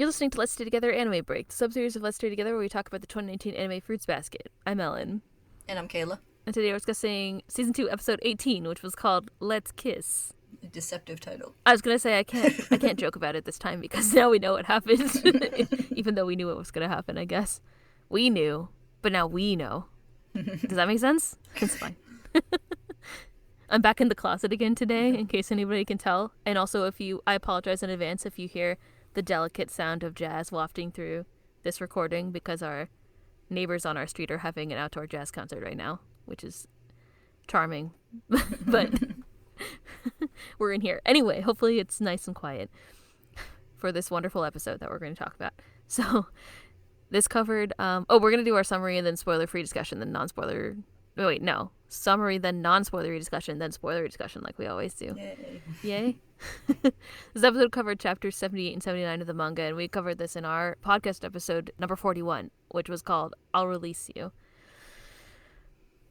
You're listening to Let's Stay Together Anime Break, the sub-series of Let's Stay Together where we talk about the 2019 anime Fruits Basket. I'm Ellen. And I'm Kayla. And today we're discussing Season 2, Episode 18, which was called Let's Kiss. A deceptive title. I was going to say I can't joke about it this time because now we know what happened. Even though we knew what was going to happen, I guess. We knew, but now we know. Does that make sense? It's fine. I'm back in the closet again today, in case anybody can tell. And also, I apologize in advance if you hear the delicate sound of jazz wafting through this recording because our neighbors on our street are having an outdoor jazz concert right now, which is charming. But we're in here. Anyway, hopefully it's nice and quiet for this wonderful episode that we're going to talk about. So this covered, we're going to do our summary and then spoiler-free discussion, then non-spoiler. Oh, wait, no. Summary, then non-spoilery discussion, then spoilery discussion like we always do. Yay. This episode covered chapters 78 and 79 of the manga, and we covered this in our podcast episode number 41, which was called I'll Release You.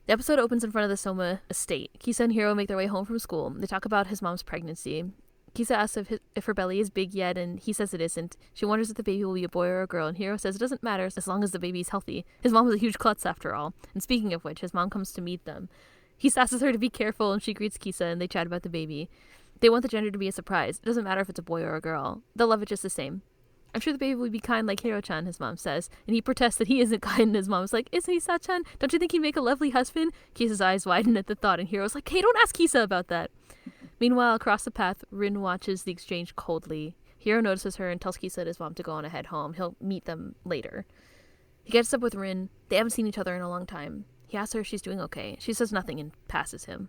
The episode opens in front of the Sohma estate. Kisa and Hiro make their way home from school. They talk about his mom's pregnancy. Kisa asks if her belly is big yet, and he says it isn't. She wonders if the baby will be a boy or a girl, and Hiro says it doesn't matter as long as the baby's healthy. His mom was a huge klutz after all. And speaking of which, his mom comes to meet them. He asks her to be careful, and she greets Kisa, and they chat about the baby. They want the gender to be a surprise. It doesn't matter if it's a boy or a girl. They'll love it just the same. I'm sure the baby will be kind like Hiro-chan, his mom says. And he protests that he isn't kind, and his mom's like, isn't he, Sa-chan? Don't you think he'd make a lovely husband? Kisa's eyes widen at the thought, and Hiro's like, hey, don't ask Kisa about that. Meanwhile, across the path, Rin watches the exchange coldly. Hiro notices her and tells Kisa and his mom to go on ahead home. He'll meet them later. He gets up with Rin. They haven't seen each other in a long time. He asks her if she's doing okay. She says nothing and passes him.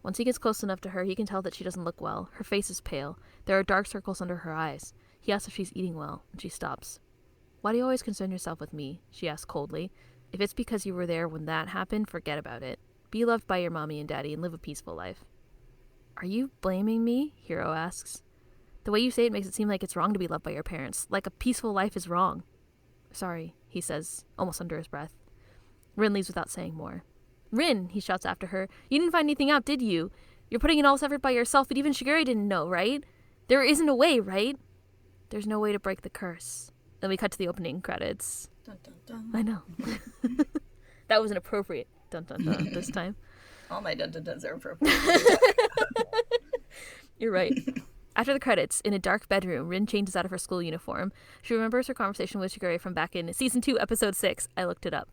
Once he gets close enough to her, he can tell that she doesn't look well. Her face is pale. There are dark circles under her eyes. He asks if she's eating well, and she stops. Why do you always concern yourself with me? She asks coldly. If it's because you were there when that happened, forget about it. Be loved by your mommy and daddy and live a peaceful life. Are you blaming me? Hiro asks. The way you say it makes it seem like it's wrong to be loved by your parents. Like a peaceful life is wrong. Sorry, he says, almost under his breath. Rin leaves without saying more. Rin, he shouts after her. You didn't find anything out, did you? You're putting in all this effort by yourself, but even Shigure didn't know, right? There isn't a way, right? There's no way to break the curse. Then we cut to the opening credits. Dun, dun, dun. I know. That was an appropriate dun dun dun this time. All my dun dun duns are appropriate. You're right. After the credits, in a dark bedroom, Rin changes out of her school uniform. She remembers her conversation with Shigure from back in Season 2, Episode 6. I looked it up.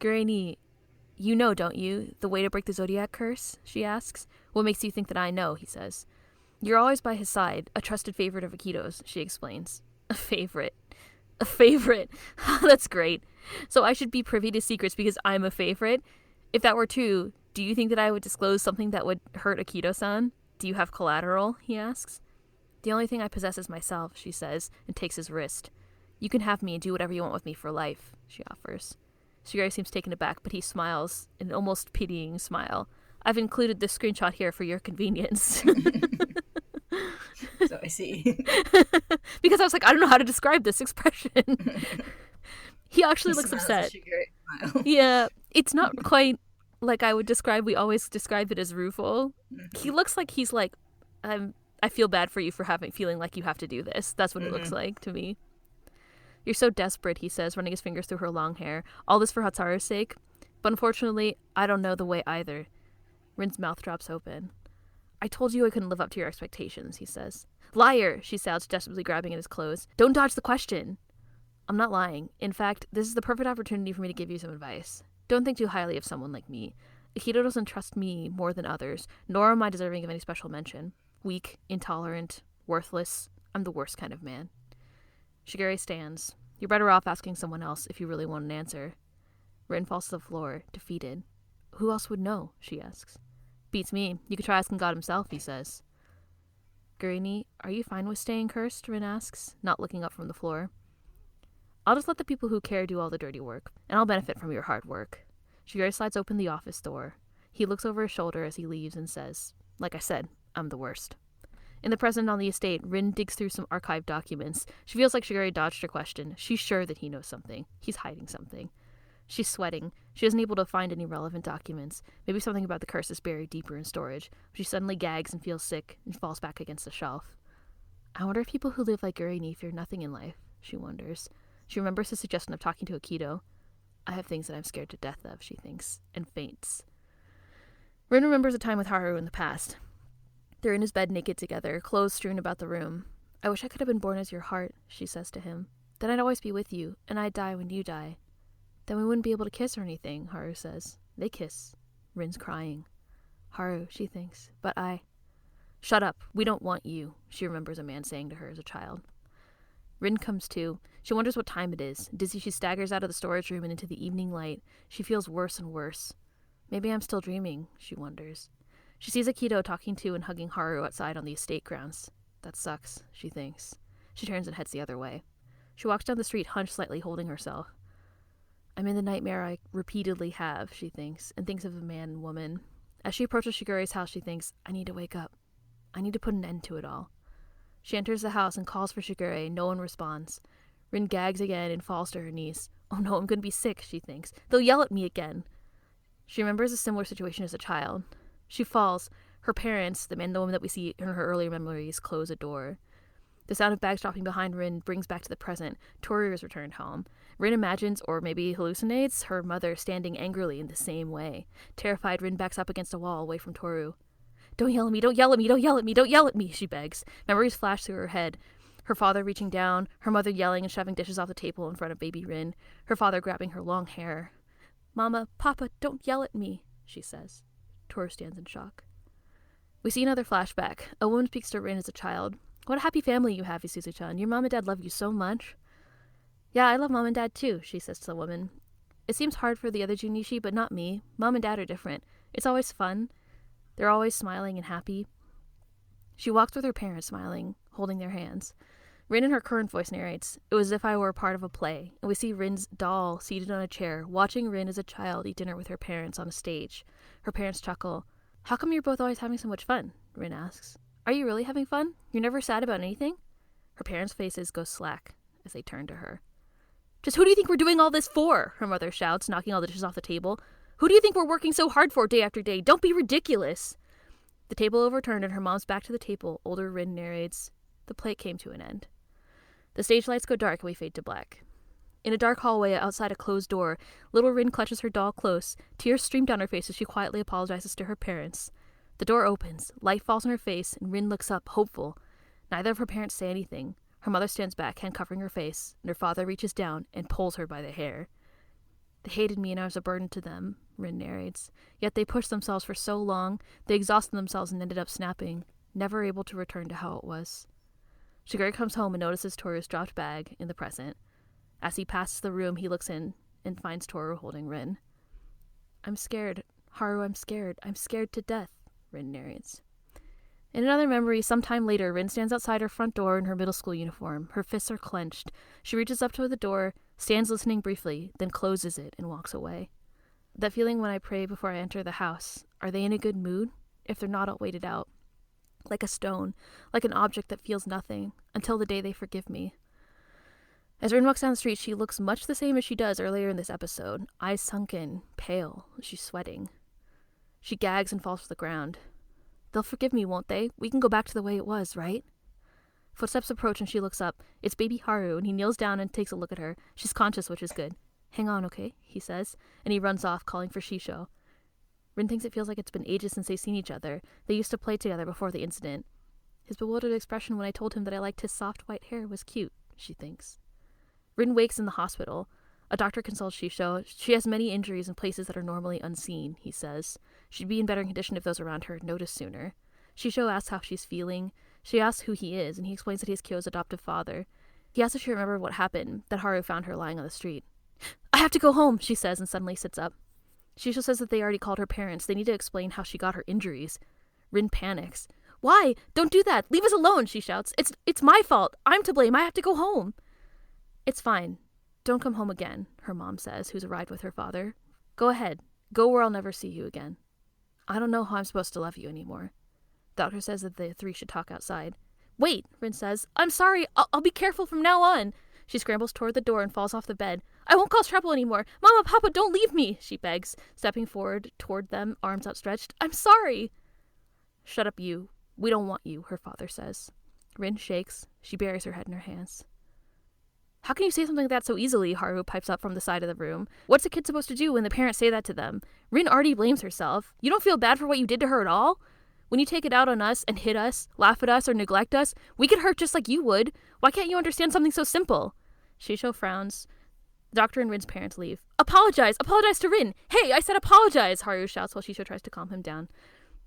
Gureni, you know, don't you, the way to break the Zodiac curse? She asks. What makes you think that I know? He says. You're always by his side, a trusted favorite of Akito's, she explains. A favorite. A favorite. That's great. So I should be privy to secrets because I'm a favorite? If that were true, do you think that I would disclose something that would hurt Akito-san? Do you have collateral? He asks. The only thing I possess is myself, she says, and takes his wrist. You can have me and do whatever you want with me for life, she offers. Shigure seems taken aback, but he smiles, an almost pitying smile. I've included this screenshot here for your convenience. So I see. Because I was like, I don't know how to describe this expression. He actually looks smiles upset. at Shigure, smile. Yeah, it's not quite like I would describe. We always describe it as rueful. He looks like he's like, I feel bad for you for feeling like you have to do this. That's what it looks like to me. You're so desperate, he says, running his fingers through her long hair. All this for Hatsuru's sake? But unfortunately, I don't know the way either. Rin's mouth drops open. I told you I couldn't live up to your expectations, he says. Liar, she shouts, desperately grabbing at his clothes. Don't dodge the question. I'm not lying. In fact, this is the perfect opportunity for me to give you some advice. Don't think too highly of someone like me. Akito doesn't trust me more than others, nor am I deserving of any special mention. Weak, intolerant, worthless. I'm the worst kind of man. Shigure stands. You're better off asking someone else if you really want an answer. Rin falls to the floor, defeated. Who else would know? She asks. Beats me. You could try asking God himself, he says. Gureni, are you fine with staying cursed? Rin asks, not looking up from the floor. I'll just let the people who care do all the dirty work, and I'll benefit from your hard work. Shigure slides open the office door. He looks over his shoulder as he leaves and says, like I said, I'm the worst. In the present on the estate, Rin digs through some archived documents. She feels like Shigure dodged her question. She's sure that he knows something. He's hiding something. She's sweating. She isn't able to find any relevant documents. Maybe something about the curse is buried deeper in storage. She suddenly gags and feels sick and falls back against the shelf. I wonder if people who live like Gurani fear nothing in life, she wonders. She remembers his suggestion of talking to Akito. I have things that I'm scared to death of, she thinks, and faints. Rin remembers a time with Haru in the past. They're in his bed naked together, clothes strewn about the room. I wish I could have been born as your heart, she says to him. Then I'd always be with you, and I'd die when you die. Then we wouldn't be able to kiss or anything, Haru says. They kiss. Rin's crying. Haru, she thinks, but I... Shut up, we don't want you, she remembers a man saying to her as a child. Rin comes to. She wonders what time it is. Dizzy, she staggers out of the storage room and into the evening light. She feels worse and worse. Maybe I'm still dreaming, she wonders. She sees Akito talking to and hugging Haru outside on the estate grounds. That sucks, she thinks. She turns and heads the other way. She walks down the street, hunched slightly, holding herself. I'm in the nightmare I repeatedly have, she thinks, and thinks of a man and woman. As she approaches Shigure's house, she thinks, I need to wake up. I need to put an end to it all. She enters the house and calls for Shigure. No one responds. Rin gags again and falls to her knees. Oh no, I'm going to be sick, she thinks. They'll yell at me again. She remembers a similar situation as a child. She falls. Her parents, the man and the woman that we see in her earlier memories, close a door. The sound of bags dropping behind Rin brings back to the present. Tohru has returned home. Rin imagines, or maybe hallucinates, her mother standing angrily in the same way. Terrified, Rin backs up against a wall away from Tohru. Don't yell at me, don't yell at me, don't yell at me, don't yell at me, she begs. Memories flash through her head. Her father reaching down, her mother yelling and shoving dishes off the table in front of baby Rin, her father grabbing her long hair. Mama, Papa, don't yell at me, she says. Tohru stands in shock. We see another flashback. A woman speaks to Rin as a child. What a happy family you have, Isuzu-chan. Your mom and dad love you so much. Yeah, I love mom and dad too, she says to the woman. It seems hard for the other Junichi, but not me. Mom and dad are different. It's always fun. They're always smiling and happy. She walks with her parents, smiling, holding their hands. Rin in her current voice narrates, it was as if I were a part of a play, and we see Rin's doll seated on a chair, watching Rin as a child eat dinner with her parents on a stage. Her parents chuckle. How come you're both always having so much fun? Rin asks. Are you really having fun? You're never sad about anything? Her parents' faces go slack as they turn to her. Just who do you think we're doing all this for? Her mother shouts, knocking all the dishes off the table. Who do you think we're working so hard for day after day? Don't be ridiculous. The table overturned and her mom's back to the table. Older Rin narrates, the plate came to an end. The stage lights go dark and we fade to black. In a dark hallway outside a closed door, little Rin clutches her doll close. Tears stream down her face as she quietly apologizes to her parents. The door opens, light falls on her face, and Rin looks up, hopeful. Neither of her parents say anything. Her mother stands back, hand covering her face, and her father reaches down and pulls her by the hair. They hated me and I was a burden to them, Rin narrates. Yet they pushed themselves for so long, they exhausted themselves and ended up snapping, never able to return to how it was. Shigure comes home and notices Tohru's dropped bag in the present. As he passes the room, he looks in and finds Tohru holding Rin. I'm scared. Haru, I'm scared. I'm scared to death, Rin narrates. In another memory, sometime later, Rin stands outside her front door in her middle school uniform. Her fists are clenched. She reaches up to the door, stands listening briefly, then closes it and walks away. That feeling when I pray before I enter the house. Are they in a good mood? If they're not, I'll wait it out. Like a stone, like an object that feels nothing, until the day they forgive me. As Rin walks down the street, she looks much the same as she does earlier in this episode. Eyes sunken, pale, she's sweating. She gags and falls to the ground. They'll forgive me, won't they? We can go back to the way it was, right? Footsteps approach and she looks up. It's baby Haru, and he kneels down and takes a look at her. She's conscious, which is good. Hang on, okay? He says, and he runs off, calling for Shisho. Rin thinks it feels like it's been ages since they've seen each other. They used to play together before the incident. His bewildered expression when I told him that I liked his soft white hair was cute, she thinks. Rin wakes in the hospital. A doctor consults Shisho. She has many injuries in places that are normally unseen, he says. She'd be in better condition if those around her had noticed sooner. Shisho asks how she's feeling. She asks who he is, and he explains that he's Kyo's adoptive father. He asks if she remembered what happened, that Haru found her lying on the street. I have to go home, she says, and suddenly sits up. Shisho says that they already called her parents. They need to explain how she got her injuries. Rin panics. Why? Don't do that. Leave us alone, she shouts. It's my fault. I'm to blame. I have to go home. It's fine. Don't come home again, her mom says, who's arrived with her father. Go ahead. Go where I'll never see you again. I don't know how I'm supposed to love you anymore. Doctor says that the three should talk outside. Wait, Rin says. I'm sorry. I'll be careful from now on. She scrambles toward the door and falls off the bed. I won't cause trouble anymore. Mama, Papa, don't leave me, she begs, stepping forward toward them, arms outstretched. I'm sorry. Shut up, you. We don't want you, her father says. Rin shakes. She buries her head in her hands. How can you say something like that so easily? Haru pipes up from the side of the room. What's a kid supposed to do when the parents say that to them? Rin already blames herself. You don't feel bad for what you did to her at all? When you take it out on us and hit us, laugh at us, or neglect us, we get hurt just like you would. Why can't you understand something so simple? Shisho frowns. The doctor and Rin's parents leave. Apologize! Apologize to Rin! Hey, I said apologize! Haru shouts while Shisho tries to calm him down.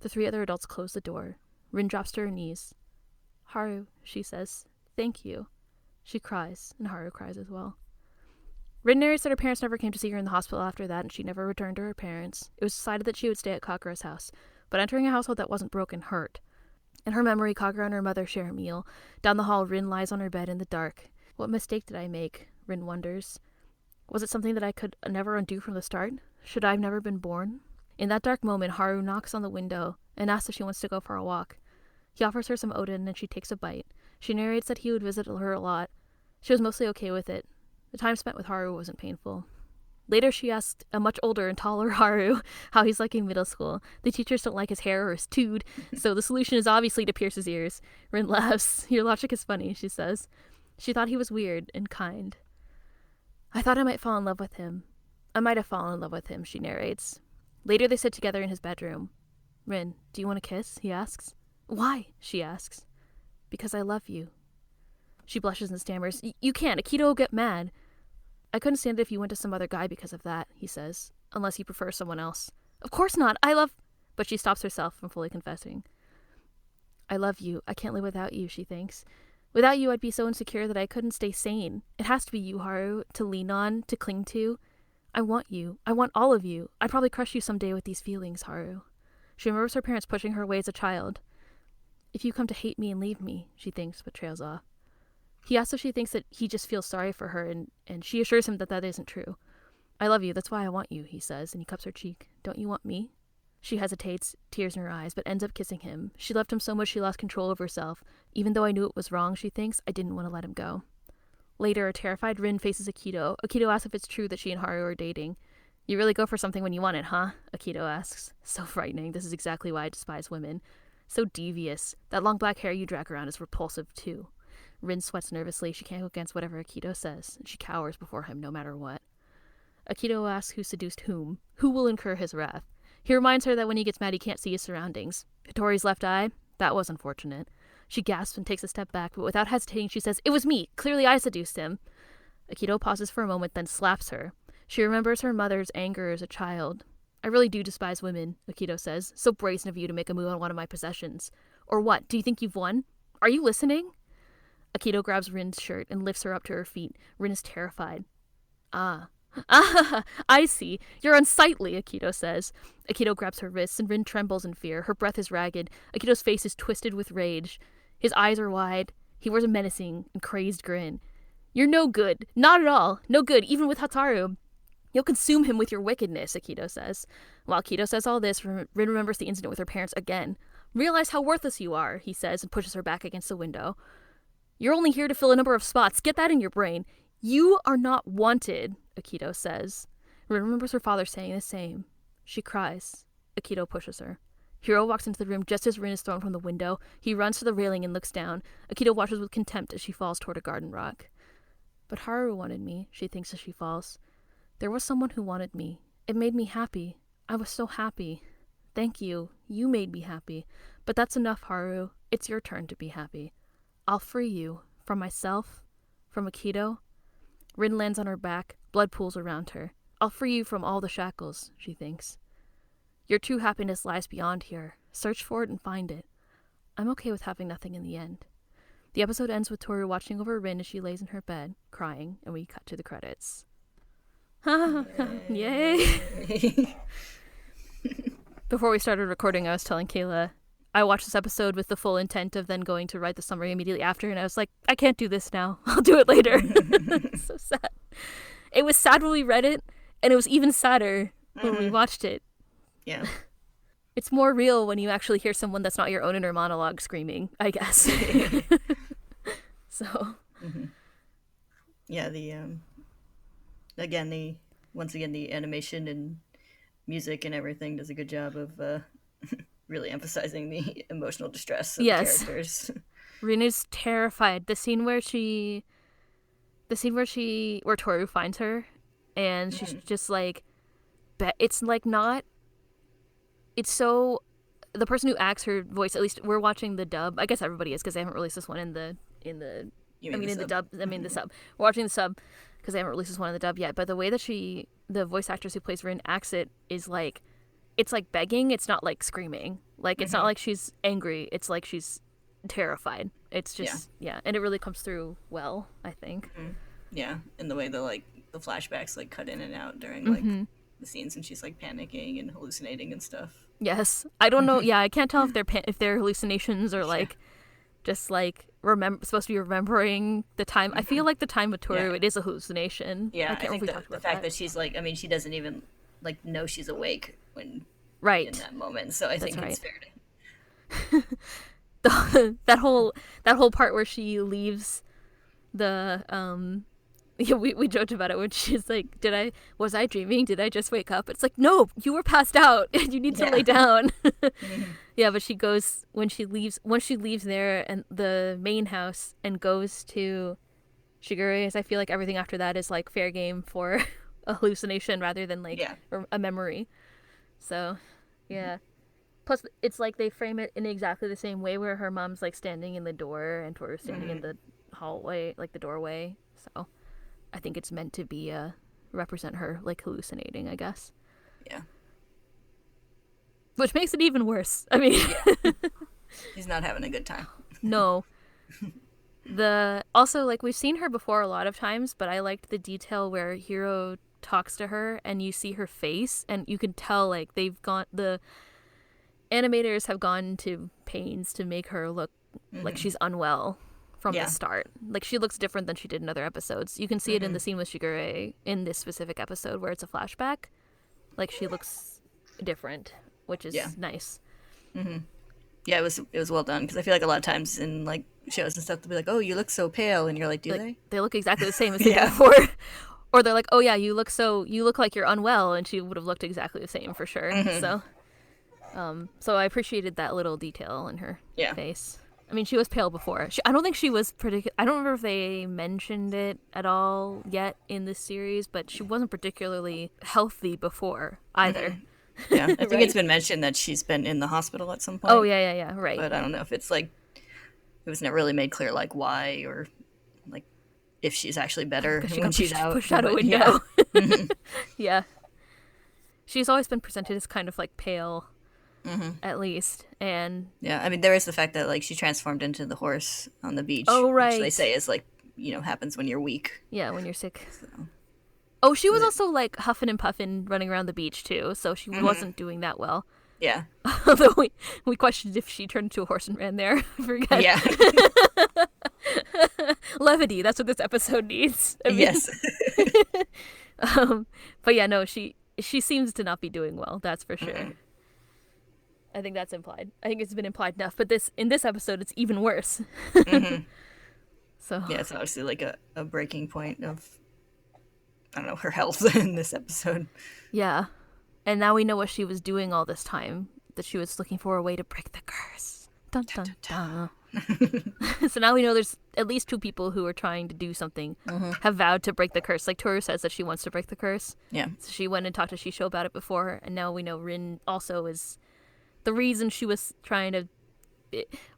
The three other adults close the door. Rin drops to her knees. Haru, she says, thank you. She cries, and Haru cries as well. Rin narrates that her parents never came to see her in the hospital after that, and she never returned to her parents. It was decided that she would stay at Kagura's house, but entering a household that wasn't broken hurt. In her memory, Kagura and her mother share a meal. Down the hall, Rin lies on her bed in the dark. What mistake did I make? Rin wonders. Was it something that I could never undo from the start? Should I have never been born? In that dark moment, Haru knocks on the window and asks if she wants to go for a walk. He offers her some oden, and she takes a bite. She narrates that he would visit her a lot. She was mostly okay with it. The time spent with Haru wasn't painful. Later, she asked a much older and taller Haru how he's liking middle school. The teachers don't like his hair or his tood, so the solution is obviously to pierce his ears. Rin laughs. Your logic is funny, she says. She thought he was weird and kind. I thought I might fall in love with him. I might have fallen in love with him, she narrates. Later, they sit together in his bedroom. Rin, do you want a kiss? He asks. Why? She asks. Because I love you. She blushes and stammers. You can't. Akito will get mad. I couldn't stand it if you went to some other guy because of that, he says. Unless you prefer someone else. Of course not. I love... But she stops herself from fully confessing. I love you. I can't live without you, she thinks. Without you, I'd be so insecure that I couldn't stay sane. It has to be you, Haru, to lean on, to cling to. I want you. I want all of you. I'd probably crush you someday with these feelings, Haru. She remembers her parents pushing her away as a child. If you come to hate me and leave me, she thinks, but trails off. He asks if she thinks that he just feels sorry for her, and she assures him that that isn't true. I love you, that's why I want you, he says, and he cups her cheek. Don't you want me? She hesitates, tears in her eyes, but ends up kissing him. She loved him so much she lost control of herself. Even though I knew it was wrong, she thinks, I didn't want to let him go. Later, a terrified Rin faces Akito. Akito asks if it's true that she and Haru are dating. You really go for something when you want it, huh? Akito asks. So frightening. This is exactly why I despise women. So devious. That long black hair you drag around is repulsive, too. Rin sweats nervously. She can't go against whatever Akito says. She cowers before him, no matter what. Akito asks who seduced whom. Who will incur his wrath? He reminds her that when he gets mad, he can't see his surroundings. Hitori's left eye? That was unfortunate. She gasps and takes a step back, but without hesitating, she says, It was me! Clearly I seduced him. Akito pauses for a moment, then slaps her. She remembers her mother's anger as a child. I really do despise women, Akito says. So brazen of you to make a move on one of my possessions. Or what? Do you think you've won? Are you listening? Akito grabs Rin's shirt and lifts her up to her feet. Rin is terrified. Ah, I see. You're unsightly, Akito says. Akito grabs her wrists, and Rin trembles in fear. Her breath is ragged. Akito's face is twisted with rage. His eyes are wide. He wears a menacing and crazed grin. You're no good. Not at all. No good, even with Hataru. You'll consume him with your wickedness, Akito says. While Akito says all this, Rin remembers the incident with her parents again. Realize how worthless you are, he says, and pushes her back against the window. You're only here to fill a number of spots. Get that in your brain. You are not wanted, Akito says. Rin remembers her father saying the same. She cries. Akito pushes her. Hiro walks into the room just as Rin is thrown from the window. He runs to the railing and looks down. Akito watches with contempt as she falls toward a garden rock. But Haru wanted me, she thinks as she falls. There was someone who wanted me. It made me happy. I was so happy. Thank you. You made me happy. But that's enough, Haru. It's your turn to be happy. I'll free you. From myself. From Akito. Rin lands on her back. Blood pools around her. I'll free you from all the shackles, she thinks. Your true happiness lies beyond here. Search for it and find it. I'm okay with having nothing in the end. The episode ends with Tohru watching over Rin as she lays in her bed, crying, and we cut to the credits. Yay! Before we started recording, I was telling Kayla I watched this episode with the full intent of then going to write the summary immediately after, and I was like, I can't do this now. I'll do it later. So sad. It was sad when we read it, and it was even sadder when we watched it. Yeah. It's more real when you actually hear someone that's not your own inner monologue screaming, I guess. So. Mm-hmm. Yeah, once again, the animation and music and everything does a good job of really emphasizing the emotional distress of the characters. Rin is terrified. Where Tohru finds her, and she's just like, it's like not. It's so. The person who acts her voice, at least we're watching the dub. I guess everybody is because they haven't released this one in the. The dub. I mean the sub. We're watching the sub because they haven't released this one in the dub yet. But the way that the voice actress who plays Rin acts it is like, it's like begging. It's not like screaming. Like it's not like she's angry. It's like she's terrified. It's just and it really comes through well, I think. Yeah, and the way the flashbacks like cut in and out during like the scenes and she's like panicking and hallucinating and stuff. Yes, I don't know. Yeah, I can't tell if they're hallucinations or like just like supposed to be remembering the time. I feel like the time with Tohru it is a hallucination. Yeah, I think the fact that she's like, I mean, she doesn't even like know she's awake when in that moment. So I think it's fair to that whole part where she leaves the we joked about it when she's like, was I dreaming? Did I just wake up? It's like, no, you were passed out and you need to lay down. Yeah, but when she leaves there and the main house and goes to Shigure's, I feel like everything after that is like fair game for a hallucination rather than like a memory. So yeah. Plus, it's like they frame it in exactly the same way where her mom's like standing in the door and Tohru's standing in the hallway, like the doorway. So I think it's meant to be represent her like hallucinating, I guess. Yeah. Which makes it even worse. I mean, he's not having a good time. No. Also like we've seen her before a lot of times, but I liked the detail where Hiro talks to her and you see her face and you can tell like the animators have gone to pains to make her look like she's unwell from the start. Like she looks different than she did in other episodes. You can see it in the scene with Shigure in this specific episode where it's a flashback. Like she looks different, which is nice. Yeah, it was well done because I feel like a lot of times in like shows and stuff they'll be like, "Oh, you look so pale," and you're like, "Do they?" They look exactly the same as they did before. Or they're like, "Oh yeah, you look like you're unwell," and she would have looked exactly the same for sure. So I appreciated that little detail in her face. I mean, she was pale before. I don't think she was I don't remember if they mentioned it at all yet in this series, but she wasn't particularly healthy before either. Yeah, I think it's been mentioned that she's been in the hospital at some point. Oh, yeah, right. But I don't know if it's like, it was never really made clear like why or like if she's actually better when she's out. Pushed out a window. Yeah. She's always been presented as kind of like pale. At least, and yeah, I mean there is the fact that like she transformed into the horse on the beach. Oh right, which they say is like happens when you're weak. Yeah, when you're sick. So. Oh, she was also like huffing and puffing running around the beach too, so she wasn't doing that well. Yeah. Although we questioned if she turned into a horse and ran there. I forget. Yeah. Levity. That's what this episode needs. I mean, yes. But yeah, no, she seems to not be doing well. That's for sure. I think that's implied. I think it's been implied enough. But in this episode, it's even worse. So yeah, it's obviously like a breaking point of, I don't know, her health in this episode. Yeah. And now we know what she was doing all this time. That she was looking for a way to break the curse. Dun, dun, dun. So now we know there's at least 2 people who are trying to do something, have vowed to break the curse. Like Tohru says that she wants to break the curse. Yeah. So she went and talked to Shisho about it before. And now we know Rin also is the reason she was trying to,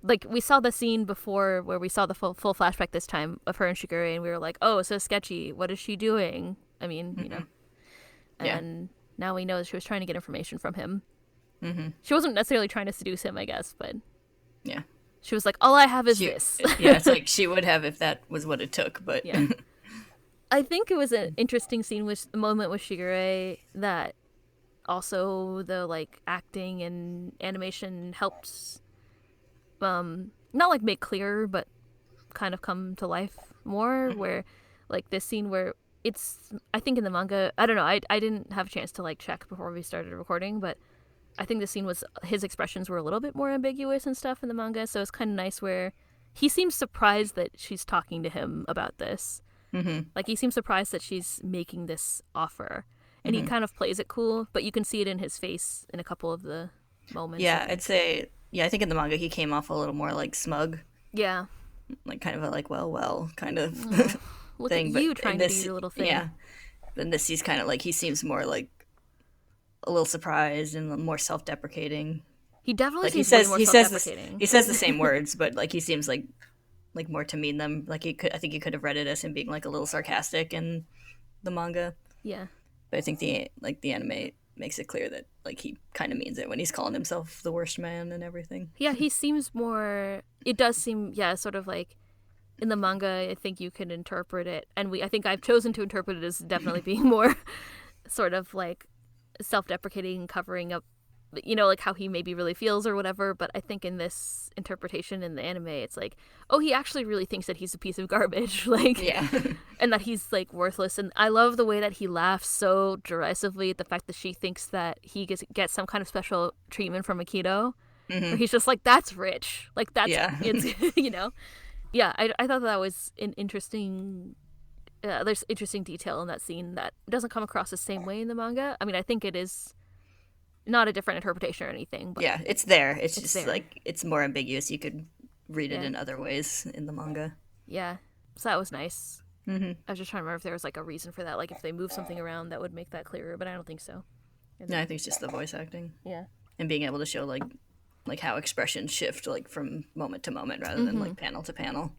like, we saw the scene before where we saw the full flashback this time of her and Shigure, and we were like, oh, so sketchy. What is she doing? I mean, And now we know that she was trying to get information from him. She wasn't necessarily trying to seduce him, I guess, but yeah, she was like, all I have is this. Yeah, it's like she would have if that was what it took, but yeah. I think it was an interesting scene with the moment with Shigure that also the like acting and animation helps not like make clearer but kind of come to life more, where like this scene where it's, I think in the manga, I don't know, I didn't have a chance to like check before we started recording, but I think the scene was, his expressions were a little bit more ambiguous and stuff in the manga, so it's kind of nice where he seems surprised that she's talking to him about this. Like he seems surprised that she's making this offer. And he kind of plays it cool, but you can see it in his face in a couple of the moments. Yeah, I'd say, I think in the manga he came off a little more like smug. Yeah. Like kind of a like well kind of Look thing. at you But trying to do your little thing. yeah. Then this he's kind of like he seems more like a little surprised and more self-deprecating. He definitely Like he seems way says more he self-deprecating. he says the same words, but like he seems like more to mean them. Like I think you could have read it as him being like a little sarcastic in the manga. Yeah. But I think the anime makes it clear that like he kind of means it when he's calling himself the worst man and everything. Yeah, he seems more. It does seem, yeah, sort of like in the manga. I think you can interpret it, and I think I've chosen to interpret it as definitely being more sort of like self-deprecating, covering up, like how he maybe really feels or whatever. But I think in this interpretation in the anime, it's like, oh, he actually really thinks that he's a piece of garbage, like, Yeah. and that he's like worthless. And I love the way that he laughs so derisively at the fact that she thinks that he gets some kind of special treatment from Akito. Where he's just like, that's rich, like that's it's yeah. I thought that was an interesting. There's interesting detail in that scene that doesn't come across the same way in the manga. I mean, I think it is not a different interpretation or anything. But yeah, it's there. It's just there. like it's more ambiguous. You could read it in other ways in the manga. Yeah, so that was nice. I was just trying to remember if there was like a reason for that, like if they move something around that would make that clearer, but I don't think so. No, I think it's just the voice acting. Yeah, and being able to show like how expressions shift like from moment to moment rather than like panel to panel.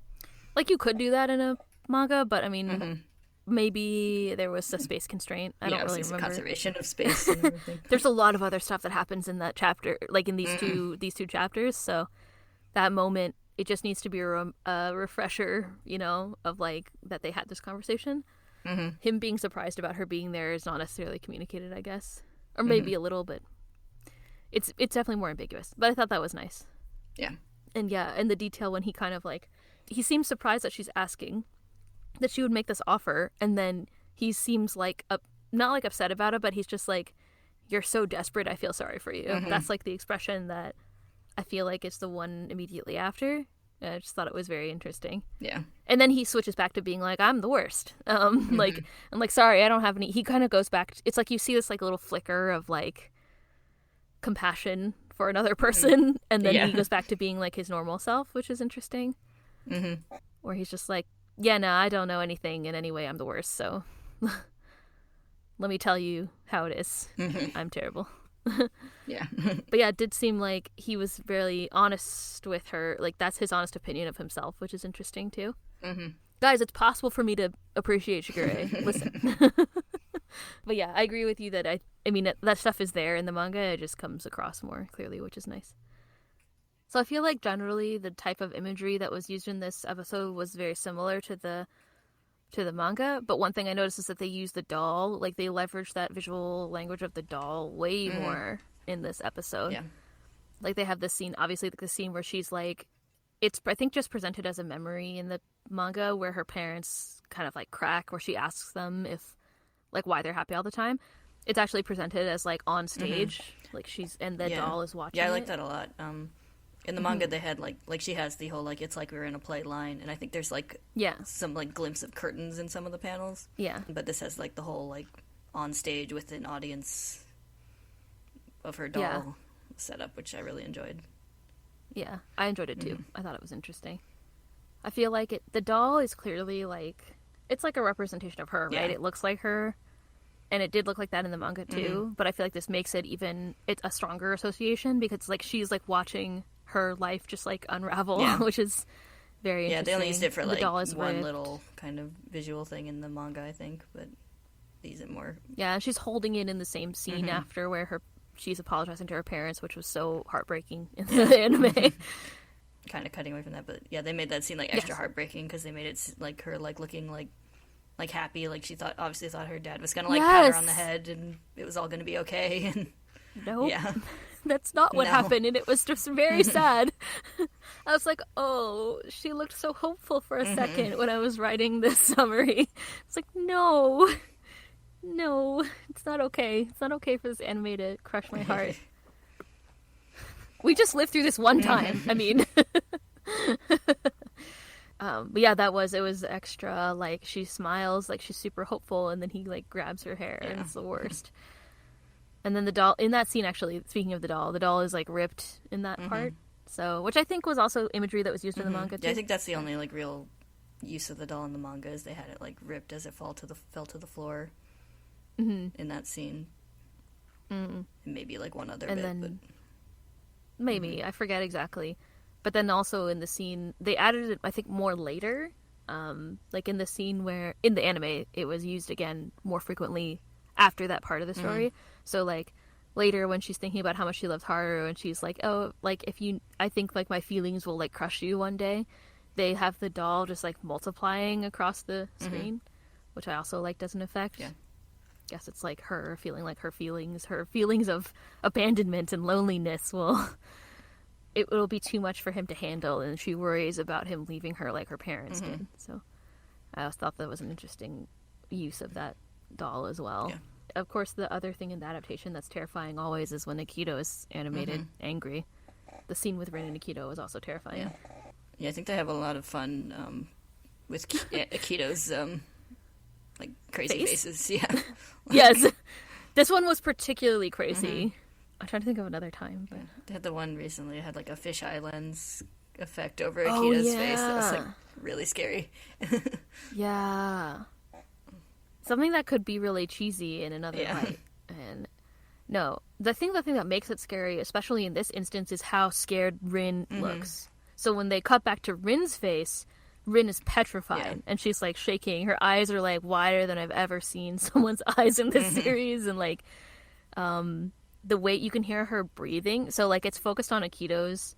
like you could do that in a manga, but I mean, maybe there was a space constraint. I don't really remember. Conservation of space and everything. There's a lot of other stuff that happens in that chapter, like in these two chapters. So that moment, it just needs to be a refresher, of like that they had this conversation. Him being surprised about her being there is not necessarily communicated, I guess, or maybe a little, but it's definitely more ambiguous. But I thought that was nice. Yeah. And the detail when he kind of like, he seems surprised that she's asking that she would make this offer, and then he seems like not like upset about it, but he's just like, you're so desperate, I feel sorry for you. That's like the expression that I feel like is the one immediately after. I just thought it was very interesting. Yeah. And then he switches back to being like, I'm the worst. Like, I'm like, sorry, I don't have any. He kind of goes back. It's like you see this like little flicker of like compassion for another person, and then he goes back to being like his normal self, which is interesting. Where he's just like, yeah, no, I don't know anything, and anyway, I'm the worst, so let me tell you how it is. I'm terrible. Yeah. But yeah, it did seem like he was very honest with her. Like, that's his honest opinion of himself, which is interesting, too. Guys, it's possible for me to appreciate Shigure. Listen. But yeah, I agree with you that I mean, that stuff is there in the manga. It just comes across more clearly, which is nice. So I feel like generally the type of imagery that was used in this episode was very similar to the manga, but one thing I noticed is that they used the doll, like they leveraged that visual language of the doll way more in this episode. Yeah. Like they have this scene, obviously like the scene where she's like, it's I think just presented as a memory in the manga where her parents kind of like crack, where she asks them if like why they're happy all the time. It's actually presented as like on stage, like she's and the doll is watching. Yeah, I like that a lot. In the manga, they had like she has the whole like it's like we were in a play line, and I think there's like some like glimpse of curtains in some of the panels. Yeah, but this has like the whole like on stage with an audience of her doll setup, which I really enjoyed. Yeah, I enjoyed it too. I thought it was interesting. I feel like the doll is clearly like it's like a representation of her, right? It looks like her, and it did look like that in the manga too. But I feel like this makes it it's a stronger association because like she's like watching her life just like unravel, which is very interesting. They only used it for like one little kind of visual thing in the manga, I think, but these are more. Yeah, and she's holding it in the same scene after where she's apologizing to her parents, which was so heartbreaking in the anime. Kind of cutting away from that, but yeah, they made that scene like extra heartbreaking because they made it like her like looking like happy, like she obviously thought her dad was gonna like pat her on the head and it was all gonna be okay. And nope. Yeah. That's not what happened, and it was just very sad. I was like, oh, she looked so hopeful for a second when I was writing this summary. It's like, no, it's not okay. It's not okay for this anime to crush my heart. We just lived through this one time. I mean, but yeah, it was extra. Like she smiles, like she's super hopeful, and then he like grabs her hair, and it's the worst. And then the doll in that scene, actually, speaking of the doll is like ripped in that part. So, which I think was also imagery that was used in the manga too. Yeah, I think that's the only like real use of the doll in the manga is they had it like ripped as it fell to the floor in that scene. And maybe like one other bit, but maybe I forget exactly. But then also in the scene they added it, I think, more later. Like in the scene where in the anime it was used again more frequently after that part of the story. So like later when she's thinking about how much she loves Haru and she's like, oh, like I think like my feelings will like crush you one day, they have the doll just like multiplying across the screen, which I also liked as an effect. Yeah. Guess it's like her feeling like her feelings of abandonment and loneliness it'll be too much for him to handle, and she worries about him leaving her like her parents did. So I always thought that was an interesting use of that doll as well. Yeah. Of course, the other thing in the adaptation that's terrifying always is when Akito is animated angry. The scene with Rin and Akito is also terrifying. Yeah, I think they have a lot of fun with Akito's like crazy faces. Yeah. Yes. This one was particularly crazy. I'm trying to think of another time. But... They had the one recently that had like a fisheye lens effect over Akito's face. That was like really scary. Yeah. Something that could be really cheesy in another light. And no, the thing that makes it scary, especially in this instance, is how scared Rin looks. So when they cut back to Rin's face, Rin is petrified, and she's like shaking. Her eyes are like wider than I've ever seen someone's eyes in this series, and like, the way you can hear her breathing. So like it's focused on Akito's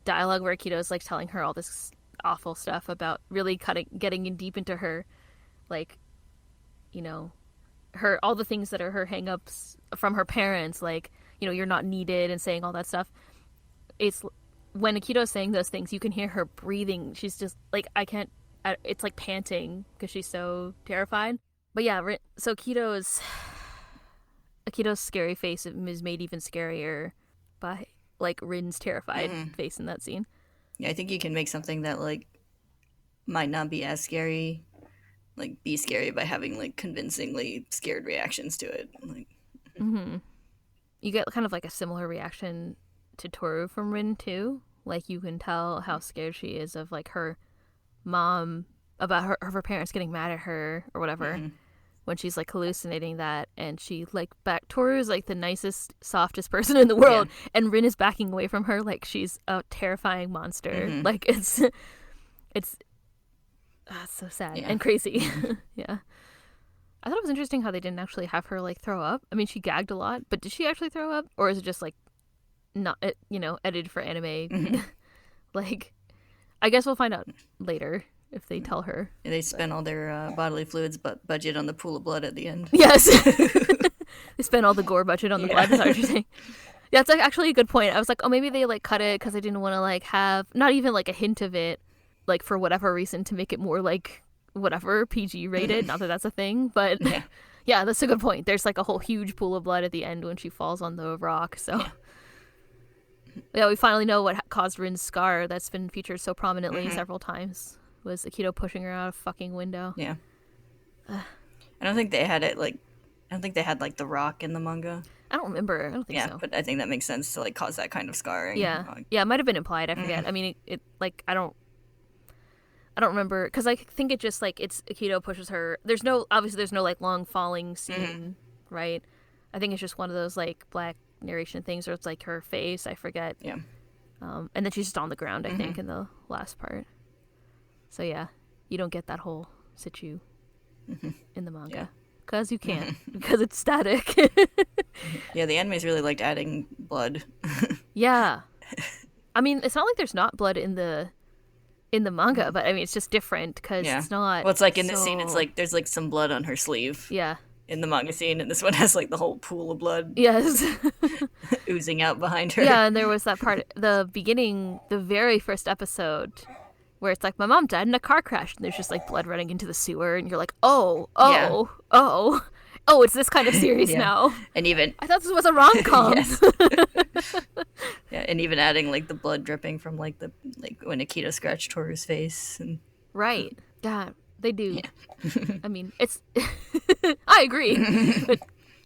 dialogue, where Akito's like telling her all this awful stuff about really getting in deep into her, like, you know, her all the things that are her hang-ups from her parents, like, you know, you're not needed, and saying all that stuff. It's when Akito's saying those things, you can hear her breathing. She's just like, it's like panting because she's so terrified. But yeah, so Akito's scary face is made even scarier by like Rin's terrified face in that scene. Yeah, I think you can make something that like might not be as scary, like be scary by having like convincingly scared reactions to it. Like, you get kind of like a similar reaction to Tohru from Rin too. Like you can tell how scared she is of like her mom, about her parents getting mad at her or whatever. When she's like hallucinating that, and she like Tohru is like the nicest, softest person in the world, and Rin is backing away from her like she's a terrifying monster. Like it's so sad and crazy. Yeah, I thought it was interesting how they didn't actually have her like throw up. I mean, she gagged a lot, but did she actually throw up, or is it just like not, you know, edited for anime? Like, I guess we'll find out later. If they tell her. Yeah, they spent all their bodily fluids budget on the pool of blood at the end. Yes. They spent all the gore budget on the blood, is that what you're saying? Yeah, that's like actually a good point. I was like, oh, maybe they like cut it because they didn't want to like have, not even like a hint of it, like for whatever reason, to make it more like whatever, PG rated. Not that that's a thing, but yeah, that's a good point. There's like a whole huge pool of blood at the end when she falls on the rock, so... Yeah, we finally know what caused Rin's scar that's been featured so prominently several times. Was Akito pushing her out a fucking window. Yeah. I don't think they had it, like... I don't think they had, like, the rock in the manga. I don't remember. I don't think so. Yeah, but I think that makes sense to, like, cause that kind of scarring. Yeah. Yeah, it might have been implied. I forget. I mean, it like, I don't remember. Because I think it just, like, it's Akito pushes her. Obviously, there's no, like, long falling scene, right? I think it's just one of those, like, black narration things where it's, like, her face. I forget. Yeah. And then she's just on the ground, I think, in the last part. So yeah, you don't get that whole situ in the manga. Because you can't. Because it's static. Yeah, the animes really liked adding blood. Yeah. I mean, it's not like there's not blood in the manga, but I mean, it's just different because it's not... Well, it's like in this scene, it's like there's like some blood on her sleeve. Yeah. In the manga scene, and this one has like the whole pool of blood. Yes. Oozing out behind her. Yeah, and there was that part, the beginning, the very first episode... where it's like, my mom died in a car crash, and there's just like blood running into the sewer, and you're like, oh, it's this kind of series now. And even I thought this was a rom-com. Yeah, and even adding like the blood dripping from like when Akito scratched Toru's face and right. Yeah, they do. Yeah. I mean, it's I agree, but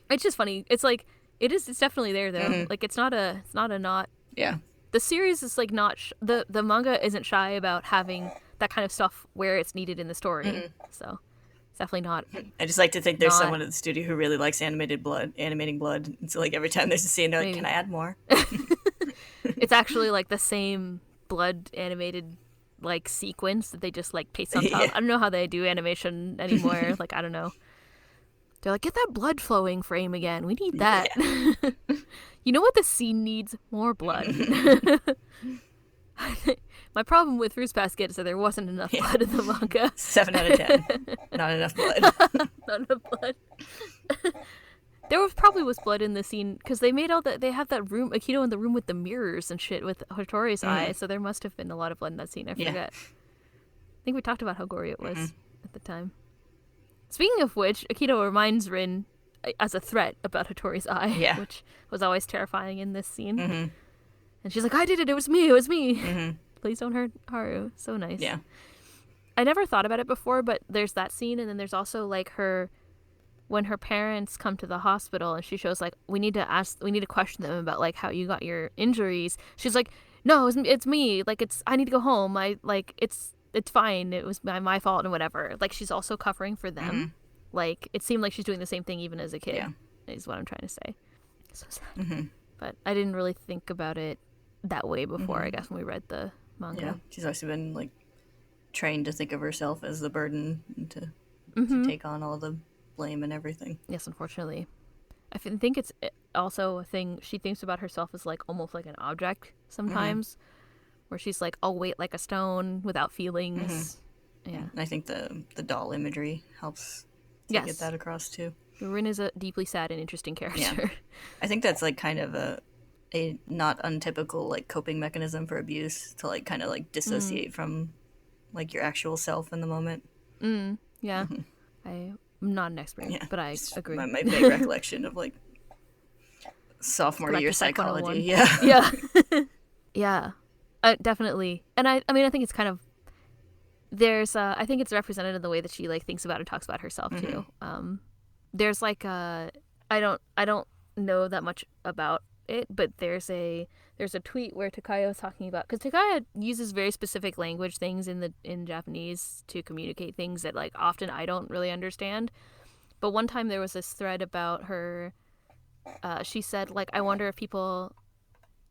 it's just funny. It's like it's definitely there though. Like it's not a not. Yeah. the series is like not the manga isn't shy about having that kind of stuff where it's needed in the story. So it's definitely not. I just like to think there's someone at the studio who really likes animating blood. And so like every time there's a scene, they're like, can I add more? It's actually like the same blood animated like sequence that they just like paste on top. I don't know how they do animation anymore. Like, I don't know. They're like, get that blood flowing frame again. We need that. You know what the scene needs? More blood. My problem with Fruits Basket is that there wasn't enough blood in the manga. 7 out of 10. Not enough blood. Not enough blood. There probably was blood in the scene because they made all that. They have that room, Akito in the room with the mirrors and shit with Hattori's eye. So there must have been a lot of blood in that scene. I forget. I think we talked about how gory it was at the time. Speaking of which, Akito reminds Rin as a threat about Hattori's eye, which was always terrifying in this scene. And she's like, I did it. It was me. Please don't hurt Haru. So nice. Yeah. I never thought about it before, but there's that scene, and then there's also like when her parents come to the hospital and she shows like, we need to question them about like how you got your injuries. She's like, no, it's me. Like I need to go home. It's fine. It was my fault and whatever. Like she's also covering for them. Like it seemed like she's doing the same thing even as a kid. Is what I'm trying to say. So sad. But I didn't really think about it that way before. I guess when we read the manga. Yeah, she's also been like trained to think of herself as the burden and to take on all the blame and everything. Yes, unfortunately. I think it's also a thing she thinks about herself as like almost like an object sometimes, where she's like, I'll wait like a stone without feelings. Yeah. And I think the doll imagery helps to get that across too. Rin is a deeply sad and interesting character. Yeah. I think that's like kind of a not untypical like coping mechanism for abuse, to like kind of like dissociate from like your actual self in the moment. Yeah. I'm not an expert, but I agree. My vague recollection of like sophomore year psychology. Yeah, definitely. And I mean, I think it's kind of I think it's represented in the way that she like thinks about and talks about herself too. There's like I don't know that much about it, but there's a tweet where Takayo is talking about, because Takayo uses very specific language things in Japanese to communicate things that like often I don't really understand. But one time there was this thread about her. She said like, I wonder if people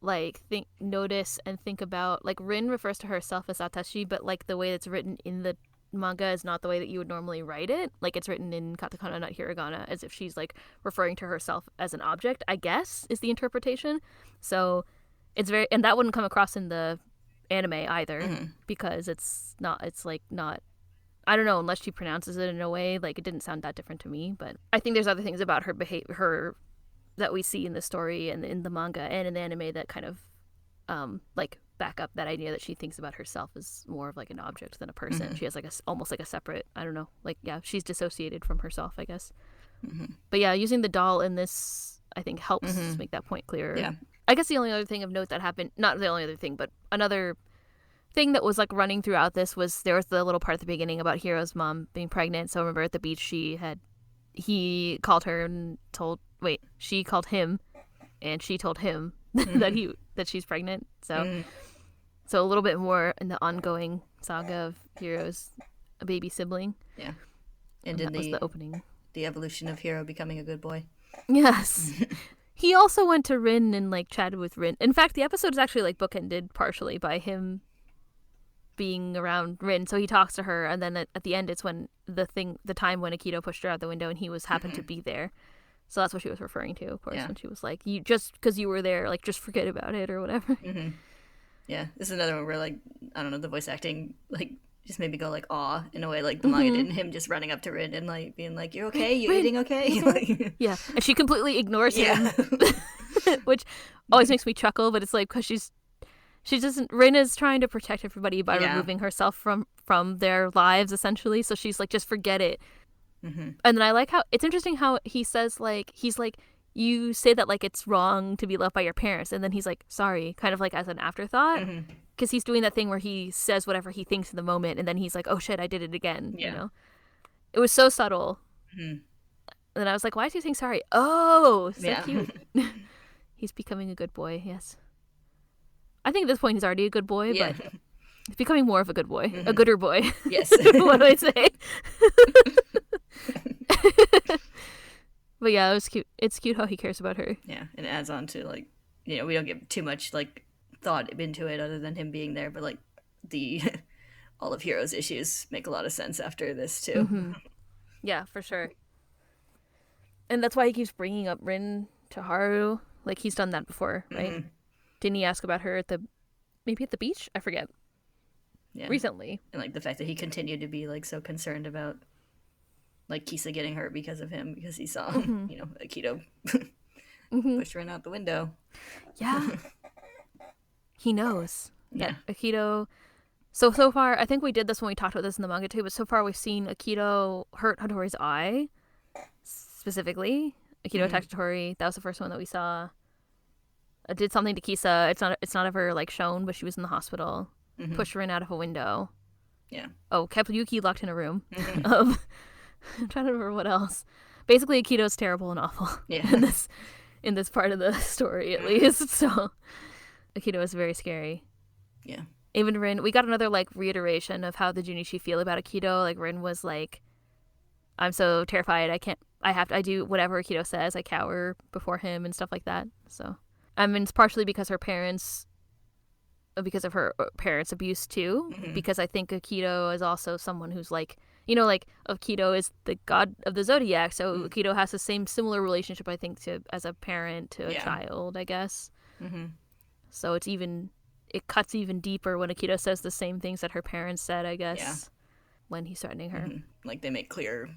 like notice and think about, like Rin refers to herself as Atashi, but like the way it's written in the manga is not the way that you would normally write it. Like it's written in katakana, not hiragana, as if she's like referring to herself as an object, I guess is the interpretation. So it's and that wouldn't come across in the anime either, because it's not I don't know, unless she pronounces it in a way, like it didn't sound that different to me. But I think there's other things about her her that we see in the story and in the manga and in the anime that kind of like back up that idea that she thinks about herself as more of like an object than a person. She has like almost like a separate, I don't know, like she's dissociated from herself, I guess. But yeah, using the doll in this I think helps make that point clearer. Yeah. I guess the only other thing of note that happened, not the only other thing, but another thing that was like running throughout this was there was the little part at the beginning about Hiro's mom being pregnant. So remember at the beach he called her and she called him and she told him that she's pregnant. So so a little bit more in the ongoing saga of Hiro's a baby sibling. Yeah. And that was the opening. The evolution of Hiro becoming a good boy. Yes. He also went to Rin and like chatted with Rin. In fact, the episode is actually like bookended partially by him being around Rin. So he talks to her, and then at the end it's when the time when Akito pushed her out the window and he happened to be there. So that's what she was referring to, of course, when she was like, "You just because you were there, like just forget about it or whatever." Yeah, this is another one where like I don't know, the voice acting like just made me go like aw in a way like the manga did, and him just running up to Rin and like being like, "You're okay? You eating okay?" Like, yeah, and she completely ignores him, which always makes me chuckle. But it's like because she doesn't. Rin is trying to protect everybody by removing herself from their lives essentially. So she's like, just forget it. And then I like how it's interesting how he says like he's like, you say that like it's wrong to be loved by your parents, and then he's like, sorry, kind of like as an afterthought, because he's doing that thing where he says whatever he thinks in the moment, and then he's like, oh shit, I did it again. You know, it was so subtle. And then I was like, why is he saying sorry? Oh, so cute. He's becoming a good boy. Yes. I think at this point he's already a good boy, Yeah. but he's becoming more of a good boy. A gooder boy. Yes. What do I say? But yeah, it was cute. It's cute how he cares about her. Yeah, and it adds on to, like, we don't get too much, like, thought into it other than him being there, but, like, the all of Hiro's issues make a lot of sense after this, too. Mm-hmm. Yeah, for sure. And that's why he keeps bringing up Rin to Haru. Like, he's done that before, right? Mm-hmm. Didn't he ask about her maybe at the beach? I forget. Yeah. Recently. And, like, the fact that he continued to be, like, so concerned about, like, Kisa getting hurt because of him, because he saw, Akito push Rin out the window. Yeah. He knows that Akito... So far, I think we did this when we talked about this in the manga too, but so far we've seen Akito hurt Hattori's eye, specifically. Akito attacked Hattori. That was the first one that we saw. Did something to Kisa. It's not ever, like, shown, but she was in the hospital. Mm-hmm. Pushed Rin out of a window. Yeah. Oh, kept Yuki locked in a room. I'm trying to remember what else. Basically, Akito's terrible and awful. Yeah. in this part of the story, at least. So, Akito is very scary. Yeah. Even Rin, we got another, like, reiteration of how the Junichi feel about Akito. Like, Rin was like, I'm so terrified. I do whatever Akito says. I cower before him and stuff like that. So, I mean, it's partially because of her parents' abuse too. Mm-hmm. Because I think Akito is also someone who's like, like Akito is the god of the zodiac. So Akito has the similar relationship, I think, as a parent to a child, I guess. Mm-hmm. So it cuts even deeper when Akito says the same things that her parents said, I guess, when he's threatening her. Mm-hmm. Like, they make clear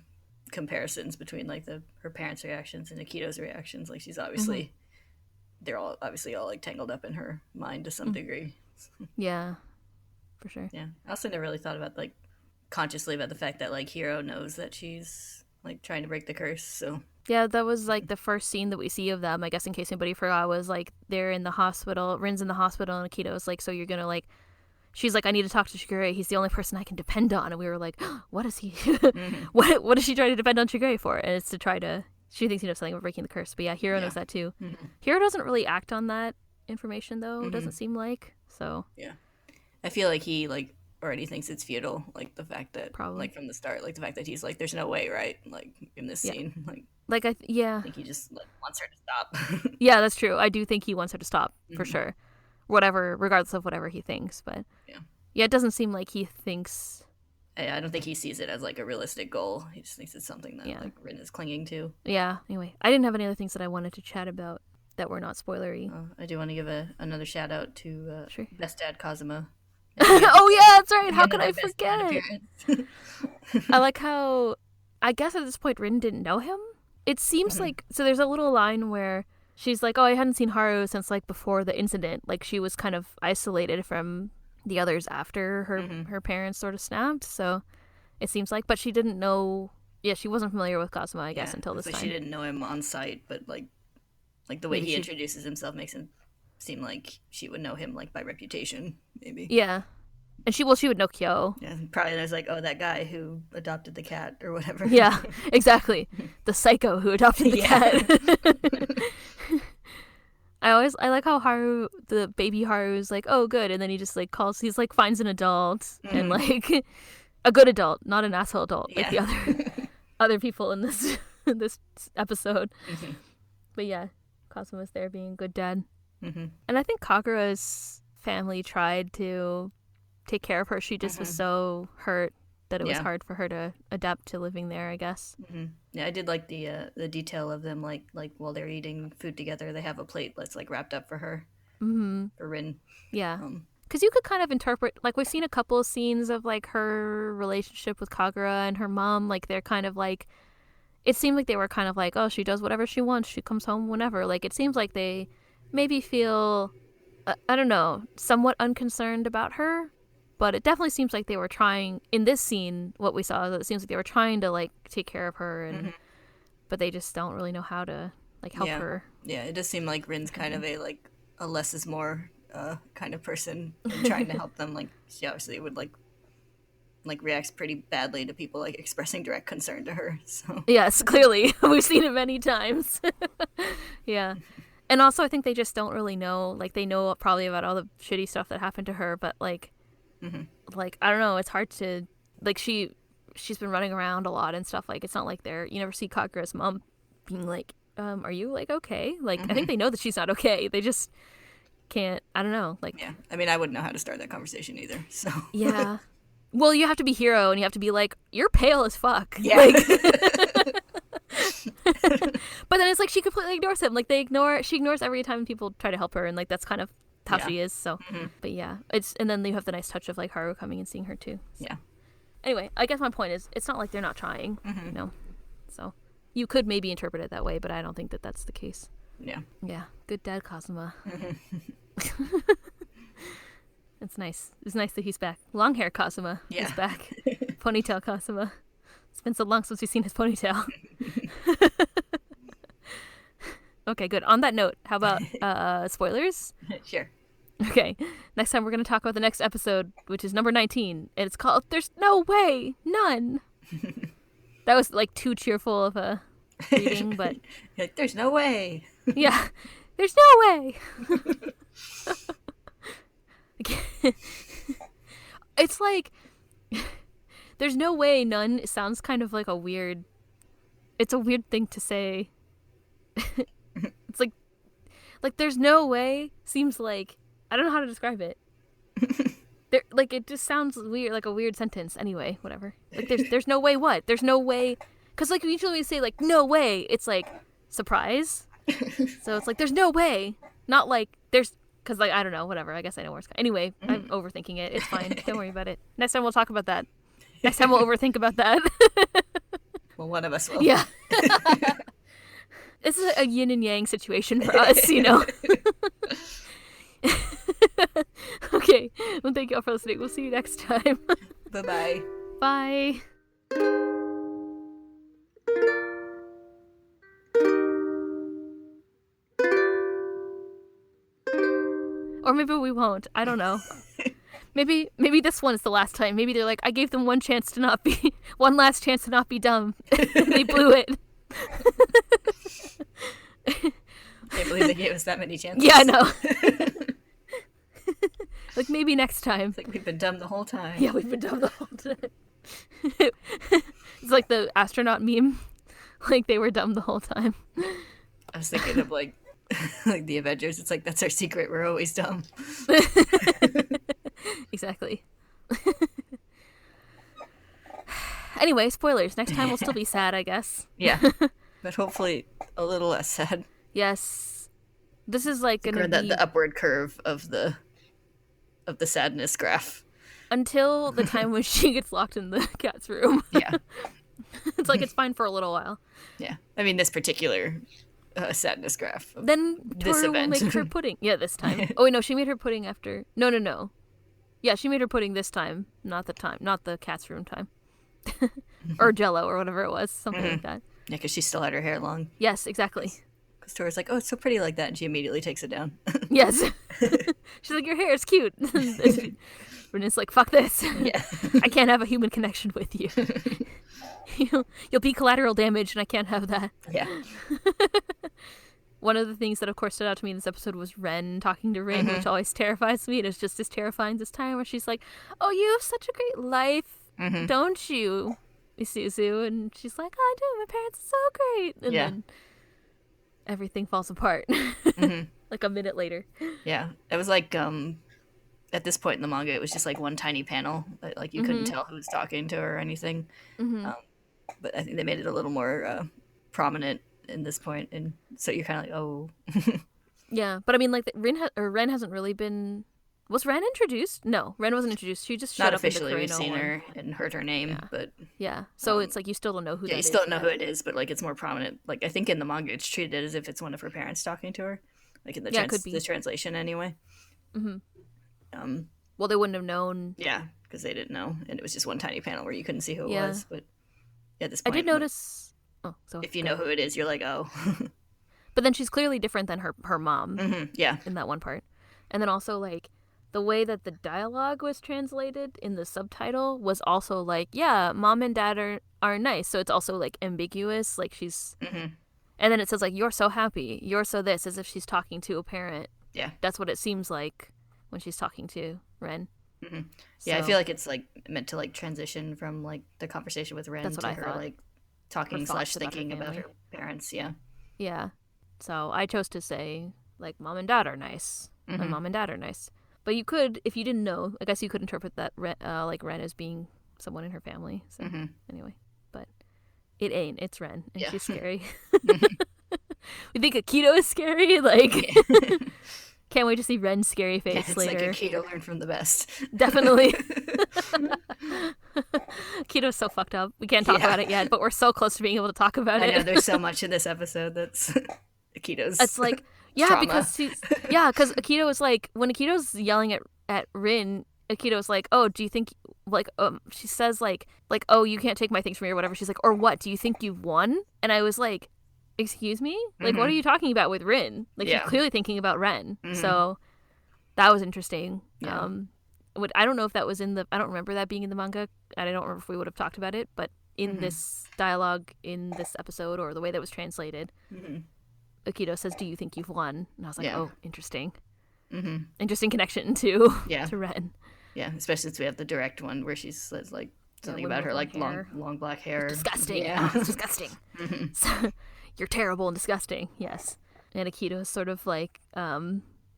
comparisons between, like, her parents' reactions and Akito's reactions. Like, she's obviously, they're all obviously all, like, tangled up in her mind to some degree. Yeah, for sure. Yeah. I also never really thought about, like, consciously about the fact that, like, Hiro knows that she's, like, trying to break the curse, so... Yeah, that was, like, the first scene that we see of them, I guess, in case anybody forgot, was, like, they're in the hospital, Rin's in the hospital, and Akito's like, so you're gonna, like... She's like, I need to talk to Shigure, he's the only person I can depend on, and we were like, oh, what is he... mm-hmm. What is she trying to depend on Shigure for? And it's to try to... She thinks he knows something about breaking the curse, but yeah, Hiro knows that, too. Mm-hmm. Hiro doesn't really act on that information, though, doesn't seem like, so... Yeah. I feel like he, like, already thinks it's futile, like, the fact that... Probably. Like, from the start, like, the fact that he's like, there's no way, right? Like, in this scene, I think he just, like, wants her to stop. Yeah, that's true. I do think he wants her to stop, for sure. Regardless of whatever he thinks, but... Yeah, it doesn't seem like he thinks... I don't think he sees it as, like, a realistic goal. He just thinks it's something that, like, Rin is clinging to. Yeah, anyway. I didn't have any other things that I wanted to chat about that were not spoilery. I do want to give another shout-out to Best Dad Kazuma. Oh, yeah, that's right. How could I forget? I like how... I guess at this point, Rin didn't know him. It seems like... So there's a little line where she's like, oh, I hadn't seen Haru since, like, before the incident. Like, she was kind of isolated from the others after her parents sort of snapped. So it seems like... But she didn't know... Yeah, she wasn't familiar with Kazuma, I guess, until this time. She didn't know him on sight, but, like the way he introduces himself makes him seem like she would know him, like, by reputation, maybe. Yeah. And she would know Kyo. Yeah, probably there's like, oh, that guy who adopted the cat or whatever. Yeah, exactly. The psycho who adopted the cat. I like how Haru, the baby Haru, is like, oh, good. And then he just, like, he's like, finds an adult and, like, a good adult, not an asshole adult, like the other people in this episode. Mm-hmm. But yeah, Kazuma's there being a good dad. Mm-hmm. And I think Kagura's family tried to take care of her. She just was so hurt that it was hard for her to adapt to living there, I guess. Mm-hmm. Yeah, I did like the detail of them, like while they're eating food together, they have a plate that's, like, wrapped up for her, for Rin. Yeah. Because you could kind of interpret, like, we've seen a couple of scenes of, like, her relationship with Kagura and her mom. Like, they're kind of, like, it seemed like they were kind of like, oh, she does whatever she wants. She comes home whenever. Like, it seems like they maybe feel, I don't know, somewhat unconcerned about her. But it definitely seems like they were trying, in this scene, what we saw, it seems like they were trying to, like, take care of her, and but they just don't really know how to, like, help her. Yeah, it does seem like Rin's kind of a less is more kind of person, and trying to help them. Like, she obviously would, like reacts pretty badly to people, like, expressing direct concern to her, so. Yes, clearly. We've seen it many times. Yeah. And also, I think they just don't really know. Like, they know probably about all the shitty stuff that happened to her, but like, like, I don't know. It's hard to, like, she's been running around a lot and stuff. Like, it's not like you never see Kagura's mom being like, are you like okay? Like, I think they know that she's not okay. They just can't. I don't know. Like, yeah. I mean, I wouldn't know how to start that conversation either. So yeah. Well, you have to be hero, and you have to be like, you're pale as fuck. Yeah. Like, but then it's like she completely ignores him. Like, she ignores every time people try to help her, and like that's kind of how she is. So, but yeah, and then you have the nice touch of like Haru coming and seeing her too. So. Yeah. Anyway, I guess my point is, it's not like they're not trying. So you could maybe interpret it that way, but I don't think that that's the case. Yeah. Yeah. Good dad, Kazuma. It's nice. It's nice that he's back. Long hair Kazuma is back. Ponytail Kazuma. It's been so long since we've seen his ponytail. Okay, good. On that note, how about spoilers? Sure. Okay. Next time we're going to talk about the next episode, which is number 19. And it's called There's No Way, None. That was like too cheerful of a reading, but... Like, there's no way. Yeah. There's no way. It's like there's no way none. It sounds kind of like it's a weird thing to say. It's like there's no way seems like, I don't know how to describe it. Like, it just sounds weird, like a weird sentence. Anyway, whatever. Like, there's no way what? There's no way, because like usually we say like no way, it's like surprise. So it's like there's no way, not like there's. Because, like, I don't know, whatever. I guess I know where it's going. Anyway, I'm overthinking it. It's fine. Don't worry about it. Next time we'll talk about that. Next time we'll overthink about that. Well, one of us will. Yeah. This is a yin and yang situation for us, you know. Okay. Well, thank you all for listening. We'll see you next time. Bye-bye. Bye. Or maybe we won't. I don't know. Maybe this one is the last time. Maybe they're like, I gave them one last chance to not be dumb. And they blew it. Can't believe they gave us that many chances. Yeah, I know. Like, maybe next time. It's like, we've been dumb the whole time. Yeah, we've been dumb the whole time. It's like the astronaut meme. Like, they were dumb the whole time. I was thinking of like the Avengers. It's like, that's our secret. We're always dumb. Exactly. Anyway, spoilers. Next time we'll still be sad, I guess. Yeah. But hopefully a little less sad. Yes. This is like going to be... the upward curve of the sadness graph. Until the time when she gets locked in the cat's room. Yeah. It's like it's fine for a little while. Yeah. I mean, this particular sadness graph. Then Tohru will make her pudding. Yeah, this time. Oh, wait, no, she made her pudding after... No. Yeah, she made her pudding this time. Not the cat's room time. Or Jell-O or whatever it was. Something like that. Yeah, because she still had her hair long. Yes, exactly. Because Toru's like, oh, it's so pretty like that. And she immediately takes it down. Yes. She's like, your hair is cute. Renee's like, fuck this. Yeah. I can't have a human connection with you. You'll be collateral damage, and I can't have that. Yeah. One of the things that, of course, stood out to me in this episode was Ren talking to Rin, which always terrifies me. And it's just as terrifying this time, where she's like, oh, you have such a great life, don't you, Isuzu? And she's like, I do. My parents are so great. And then everything falls apart. Like a minute later. Yeah. It was like, at this point in the manga, it was just like one tiny panel. Like, you couldn't tell who was talking to her or anything. But I think they made it a little more prominent in this point, and so you're kind of like, oh. Yeah, but I mean, like, Ren hasn't really been... Was Ren introduced? No, Ren wasn't introduced. She just showed Not up officially. in the We've seen her and heard her name, but... Yeah, so it's like you still don't know who that is. Yeah, you still don't know who it is, but, like, it's more prominent. Like, I think in the manga, it's treated as if it's one of her parents talking to her. Like, in the, the translation, anyway. Well, they wouldn't have known. Yeah, because they didn't know, and it was just one tiny panel where you couldn't see who it was, but at this point... I did notice... Oh, so if you know who it is, you're like, oh. But then she's clearly different than her mom. Yeah. In that one part. And then also, like, the way that the dialogue was translated in the subtitle was also like, yeah, mom and dad are nice. So it's also, like, ambiguous. Like, she's... And then it says, like, you're so happy, you're so this, as if she's talking to a parent. Yeah. That's what it seems like when she's talking to Ren. Mm-hmm. Yeah, so, I feel like it's, like, meant to, like, transition from, like, the conversation with Ren to her, like, talking / thinking about her parents, yeah. Yeah. So I chose to say, like, mom and dad are nice. My mom and dad are nice. But you could, if you didn't know, I guess you could interpret that, like, Ren as being someone in her family. So, anyway. But it ain't. It's Ren. And she's scary. We think Akito is scary? Like, can't wait to see Ren's scary face later. It's like Akito learned from the best. Definitely. Akito's so fucked up. We can't talk about it yet, but we're so close to being able to talk about it. I know, there's so much in this episode that's Akito's It's like, trauma. because Akito is like, when Akito's yelling at Rin, Akito's like, oh, do you think, like, she says, like, oh, you can't take my things from me or whatever. She's like, or what? Do you think you've won? And I was like, excuse me? Like, what are you talking about with Rin? Like, she's clearly thinking about Ren. So that was interesting. Yeah. I don't know if that was I don't remember that being in the manga, and I don't remember if we would have talked about it, but in this dialogue in this episode, or the way that was translated, Akito says, do you think you've won? And I was like, oh, interesting. Interesting connection to Ren. Yeah, especially since we have the direct one where she says, like, something about her, like, long black hair. It's disgusting. Yeah. It's disgusting. So, you're terrible and disgusting. Yes. And Akito is sort of like,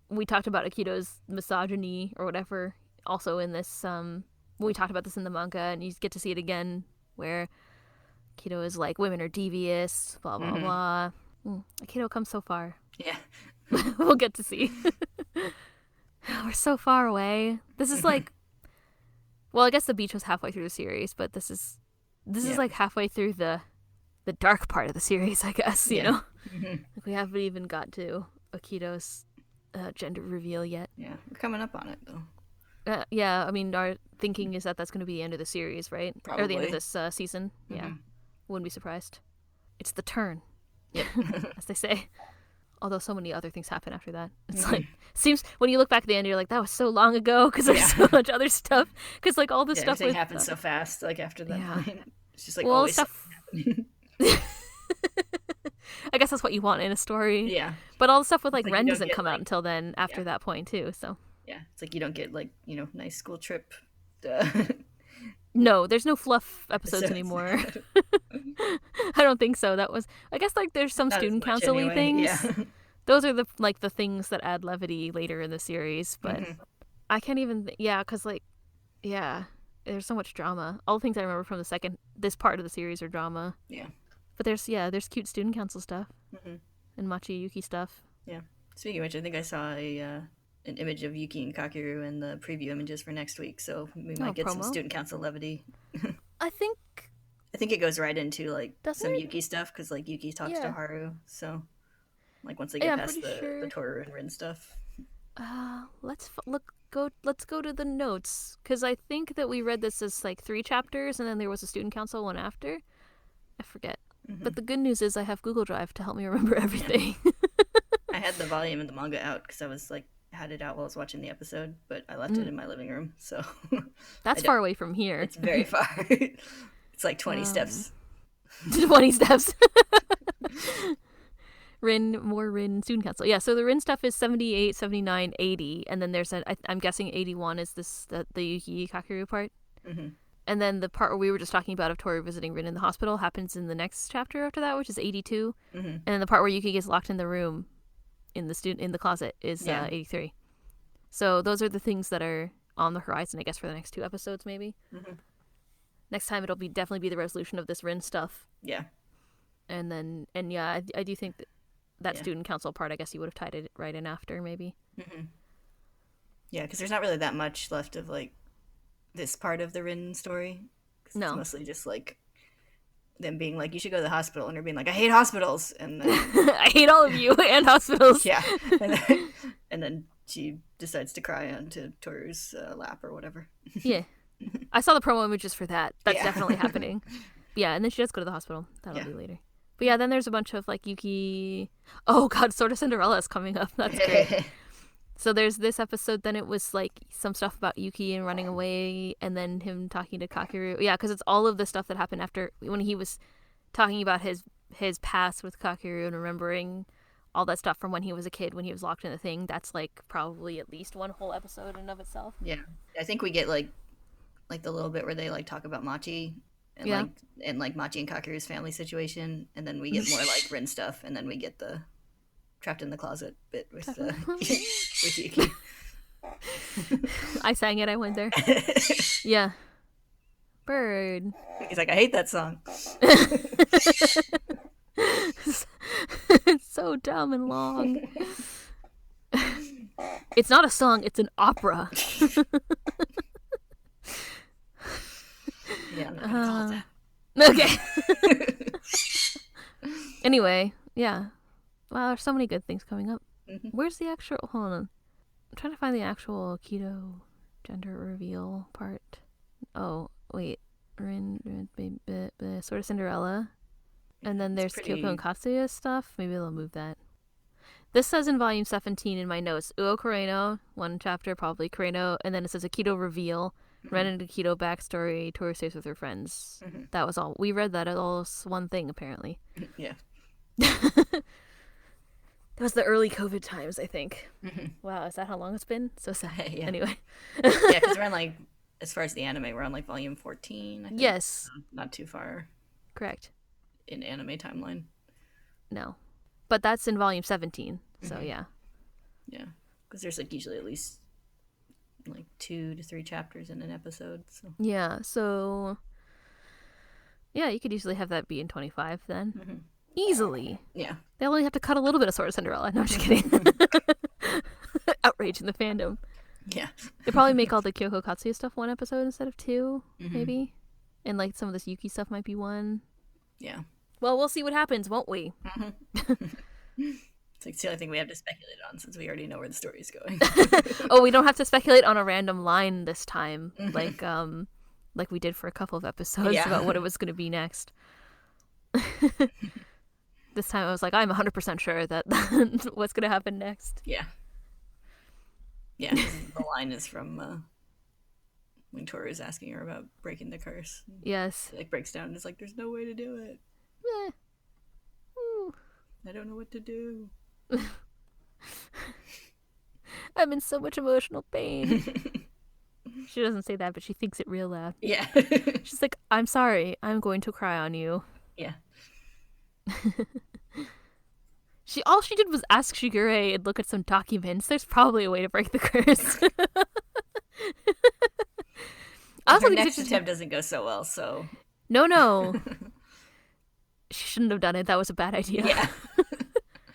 we talked about Akito's misogyny or whatever also in this, we talked about this in the manga, and you get to see it again where Akito is like, women are devious, blah, blah, blah. Akito comes so far. Yeah. We'll get to see. We're so far away. This is like, well, I guess the beach was halfway through the series, but this is like halfway through the dark part of the series, I guess, you know? Like, we haven't even got to Akito's gender reveal yet. Yeah, we're coming up on it, though. Yeah, I mean, our thinking is that that's going to be the end of the series, right? Probably. Or the end of this season. Yeah, wouldn't be surprised. It's the turn, as they say. Although so many other things happen after that. It's like, seems, when you look back at the end, you're like, that was so long ago, because there's so much other stuff. Because, like, all this stuff everything happens so fast, like, after that point. It's just, like, well, always stuff. I guess that's what you want in a story. Yeah. But all the stuff with, like Ren doesn't come out until then, after that point, too, so. Yeah, it's like you don't get, like, you know, nice school trip. No, there's no fluff episodes anymore. I don't think so. That was, I guess, like, there's some student council-y things. Yeah. Those are the things that add levity later in the series, but I can't even, because, like, there's so much drama. All the things I remember from this part of the series are drama. Yeah. But there's cute student council stuff. And Machi Yuki stuff. Yeah. Speaking of which, I think I saw an image of Yuki and Kakeru in the preview images for next week, so we might get some student council levity. I think it goes right into, like, some Yuki stuff, because, like, Yuki talks to Haru, so, like, once they get past the Tohru and Rin stuff. Let's go to the notes, because I think that we read this as, like, 3 chapters, and then there was a student council one after. I forget. But the good news is I have Google Drive to help me remember everything. I had the volume of the manga out, because I was, like, had it out while I was watching the episode, but I left it in my living room, so... That's far away from here. It's very far. It's like 20 steps. 20 steps. More Rin student council. Yeah, so the Rin stuff is 78, 79, 80, and then there's I'm guessing 81 is the Yuki Kakeru part. And then the part where we were just talking about of Tohru visiting Rin in the hospital happens in the next chapter after that, which is 82. And then the part where Yuki gets locked in the room in the closet is 83. So those are the things that are on the horizon, I guess, for the next 2 episodes, maybe. Next time it'll definitely be the resolution of this Rin stuff. Yeah. And then, I do think that student council part, I guess you would have tied it right in after, maybe. Yeah, because there's not really that much left of, like, this part of the Rin story. No. It's mostly just, like, them being like, you should go to the hospital, and her being like, I hate hospitals, and then... I hate all of you and hospitals. Yeah. And then she decides to cry onto Toru's lap or whatever. Yeah. I saw the promo images for that. That's definitely happening. Yeah, and then she does go to the hospital. That'll be later. But yeah, then there's a bunch of, like, Yuki... Oh, God, Sword of Cinderella is coming up. That's great. So there's this episode, then it was, like, some stuff about Yuki and running away, and then him talking to Kakeru. Yeah, because it's all of the stuff that happened after, when he was talking about his his past with Kakeru and remembering all that stuff from when he was a kid, when he was locked in the thing. That's like probably at least one whole episode in and of itself. Yeah, I think we get like the little bit where they like talk about Machi and like Machi and Kakeru's family situation, and then we get more like Rin stuff, and then we get the trapped in the closet bit with with Yuki. I sang it. I went there. Yeah. Bird. He's like, I hate that song. It's so dumb and long. It's not a song, it's an opera. Yeah, I'm not gonna call it that. Okay. Anyway, yeah. Wow, there's so many good things coming up. Mm-hmm. Where's the actual... Hold on. I'm trying to find the actual keto gender reveal part. Oh, wait. Sort of Cinderella. And then there's Kyoko and Katsuya stuff. Maybe they'll move that. This says in volume 17 in my notes, Uo Kureno, one chapter, probably Kureno, and then it says a keto reveal, Ren and Keto backstory, Tohru stays with her friends. Mm-hmm. That was all. We read that as all one thing, apparently. Yeah. That was the early COVID times, I think. Mm-hmm. Wow, is that how long it's been? So sad. Yeah. Anyway. Yeah, because we're on like, as far as the anime, we're on like volume 14, I think. Yes. Not too far. Correct. In anime timeline. No. But that's in volume 17, so yeah. Yeah, because there's like usually at least like 2 to 3 chapters in an episode. So. Yeah, so... Yeah, you could easily have that be in 25 then. Mm-hmm. Easily. Yeah. They only have to cut a little bit of Sword of Cinderella. No, I'm just kidding. Outrage in the fandom. Yeah. They probably make all the Kyoko Katsuya stuff one episode instead of 2, maybe. And like some of this Yuki stuff might be 1. Yeah. Well, we'll see what happens, won't we? It's like the only thing we have to speculate on since we already know where the story's going. Oh, we don't have to speculate on a random line this time, like we did for a couple of episodes about what it was going to be next. This time I was like, I'm 100% sure that what's going to happen next. Yeah. Yeah, the line is from when Tohru is asking her about breaking the curse. Yes. She like breaks down and is like, there's no way to do it. I don't know what to do. I'm in so much emotional pain. She doesn't say that, but she thinks it real loud. Yeah. She's like, I'm sorry. I'm going to cry on you. Yeah. All she did was ask Shigure and look at some documents. There's probably a way to break the curse. Her next attempt doesn't go so well, so... No. She shouldn't have done it. That was a bad idea. Yeah.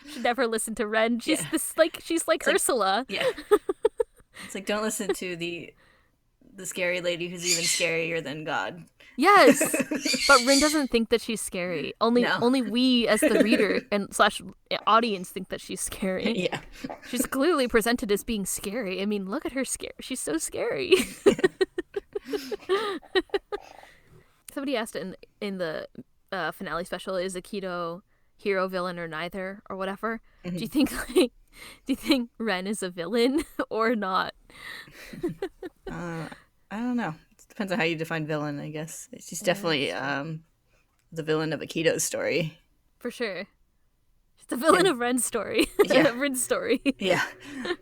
Should never listen to Ren. She's she's like Ursula. Yeah. It's like, don't listen to the scary lady who's even scarier than God. Yes. But Rin doesn't think that she's scary. Only we as the reader and / audience think that she's scary. Yeah. She's clearly presented as being scary. I mean, look at her scare. She's so scary. Somebody asked in the finale special, is Aikido hero, villain, or neither, or whatever? Mm-hmm. Do you think Ren is a villain or not? I don't know. It depends on how you define villain, I guess. She's definitely the villain of Aikido's story. For sure. She's the villain of Ren's story. Yeah. Ren's story. Yeah.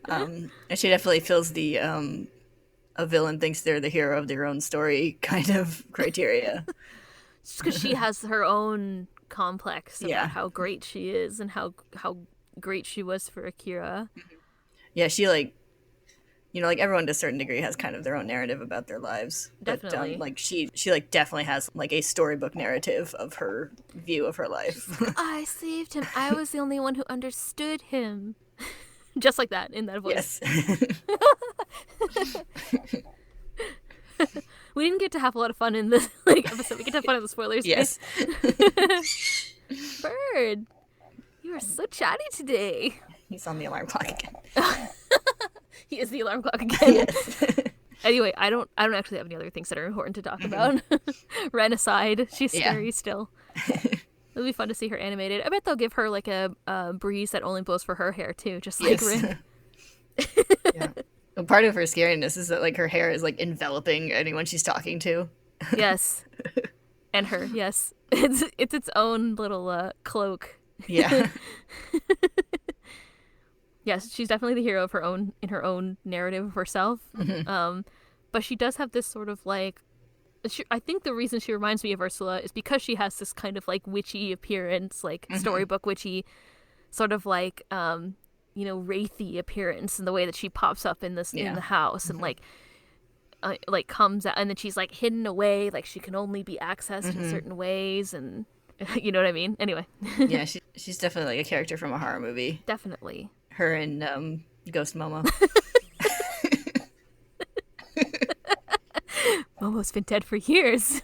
And she definitely fills the a villain thinks they're the hero of their own story kind of criteria. Just because she has her own complex about how great she is and how great she was for Akira. Yeah, she like everyone to a certain degree has kind of their own narrative about their lives. Definitely. But she like definitely has like a storybook narrative of her view of her life. I saved him. I was the only one who understood him. Just like that, in that voice. Yes. We didn't get to have a lot of fun in this episode. We get to have fun in the spoilers. Yes. Bird, you are so chatty today. He's on the alarm clock again. He is the alarm clock again. Yes. Anyway, I don't actually have any other things that are important to talk about. Ren aside, she's scary still. It'll be fun to see her animated. I bet they'll give her like a breeze that only blows for her hair too, just like Rin. Yeah. Well, part of her scariness is that like her hair is like enveloping anyone she's talking to. Yes. And her, yes. It's its own little cloak. Yeah. Yes, she's definitely the hero of her own in her own narrative of herself. Mm-hmm. But she does have this sort of like. I think the reason she reminds me of Ursula is because she has this kind of like witchy appearance, like storybook witchy, sort of like wraithy appearance in the way that she pops up in this in the house and like comes out, and then she's like hidden away, like she can only be accessed in certain ways, and you know what I mean. Anyway. Yeah, she's definitely like a character from a horror movie. Definitely. Her and Ghost Momo. Momo's been dead for years.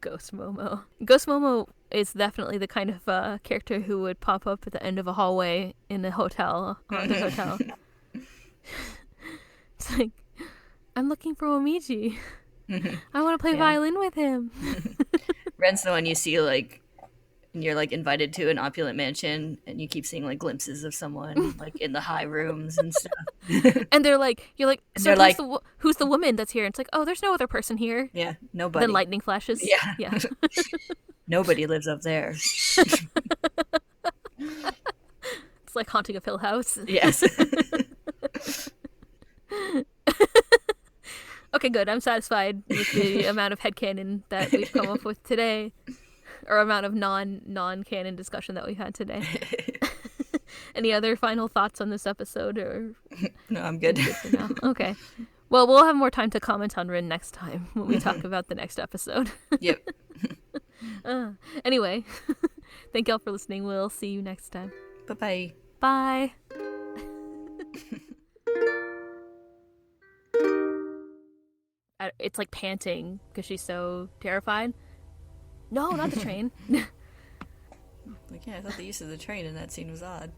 Ghost Momo. Ghost Momo is definitely the kind of character who would pop up at the end of a hallway in a hotel, haunted hotel. It's like, I'm looking for Omiji. I want to play violin with him. Ren's the one you see like, and you're like invited to an opulent mansion, and you keep seeing like glimpses of someone like in the high rooms and stuff. And you're like, so who's the woman that's here? And it's like, oh, there's no other person here. Yeah, nobody. Then lightning flashes. Yeah. Nobody lives up there. It's like haunting a Hill House. Yes. Okay, good. I'm satisfied with the amount of headcanon that we've come up with today. Or amount of non-canon discussion that we've had today. Any other final thoughts on this episode? Or No, I'm good. For now? Okay. Well, we'll have more time to comment on Rin next time when we talk about the next episode. Yep. Anyway, thank y'all for listening. We'll see you next time. Bye-bye. Bye. It's like panting because she's so terrified. No, not the train. Like, yeah, I thought the use of the train in that scene was odd.